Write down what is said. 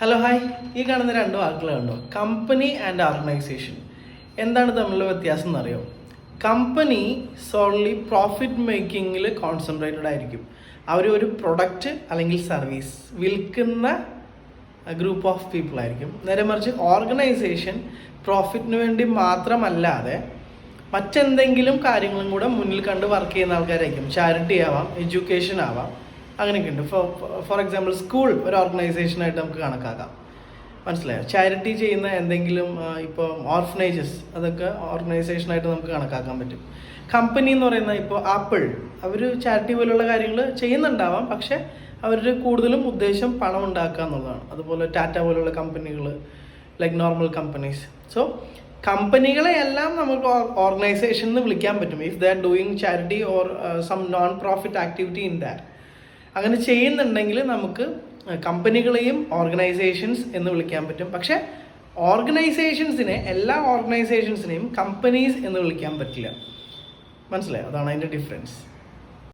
Hello hi, ഈ കാണുന്ന രണ്ട് വാക്കുകൾ കണ്ടോ? Company and organisation. എന്താണ് തമ്മിലുള്ള വ്യത്യാസം എന്നറിയോ? കമ്പനി സോൺലി പ്രോഫിറ്റ് മേക്കിങ്ങിൽ കോൺസെൻട്രേറ്റഡ് ആയിരിക്കും. അവർ ഒരു പ്രൊഡക്റ്റ് അല്ലെങ്കിൽ സർവീസ് വിൽക്കുന്ന ഗ്രൂപ്പ് ഓഫ് പീപ്പിൾ ആയിരിക്കും. നേരെ മറിച്ച് ഓർഗനൈസേഷൻ പ്രോഫിറ്റിന് വേണ്ടി മാത്രമല്ലാതെ മറ്റെന്തെങ്കിലും കാര്യങ്ങളും കൂടെ മുന്നിൽ കണ്ട് വർക്ക് ചെയ്യുന്ന ആൾക്കാരായിരിക്കും. ചാരിറ്റി ആവാം, എഡ്യൂക്കേഷൻ ആവാം, അങ്ങനെയൊക്കെ ഉണ്ട്. ഫോർ എക്സാമ്പിൾ സ്കൂൾ ഒരു ഓർഗനൈസേഷനായിട്ട് നമുക്ക് കണക്കാക്കാം. മനസ്സിലായോ? ചാരിറ്റി ചെയ്യുന്ന എന്തെങ്കിലും ഇപ്പോൾ ഓർഫനേജസ്, അതൊക്കെ ഓർഗനൈസേഷനായിട്ട് നമുക്ക് കണക്കാക്കാൻ പറ്റും. കമ്പനി എന്ന് പറയുന്ന ഇപ്പോൾ ആപ്പിൾ, അവർ ചാരിറ്റി പോലുള്ള കാര്യങ്ങൾ ചെയ്യുന്നുണ്ടാവാം, പക്ഷെ അവരുടെ കൂടുതലും ഉദ്ദേശം പണം ഉണ്ടാക്കുക എന്നുള്ളതാണ്. അതുപോലെ ടാറ്റ പോലുള്ള കമ്പനികൾ, ലൈക്ക് നോർമൽ കമ്പനീസ്. സോ കമ്പനികളെയെല്ലാം നമുക്ക് ഓർഗനൈസേഷൻ എന്ന് വിളിക്കാൻ പറ്റും if they are doing charity or some non profit activity in that. അങ്ങനെ ചെയ്യുന്നുണ്ടെങ്കിൽ നമുക്ക് കമ്പനികളെയും ഓർഗനൈസേഷൻസ് എന്ന് വിളിക്കാൻ പറ്റും. പക്ഷേ എല്ലാ ഓർഗനൈസേഷൻസിനെയും കമ്പനീസ് എന്ന് വിളിക്കാൻ പറ്റില്ല. മനസ്സിലായോ? അതാണ് അതിൻ്റെ ഡിഫറൻസ്.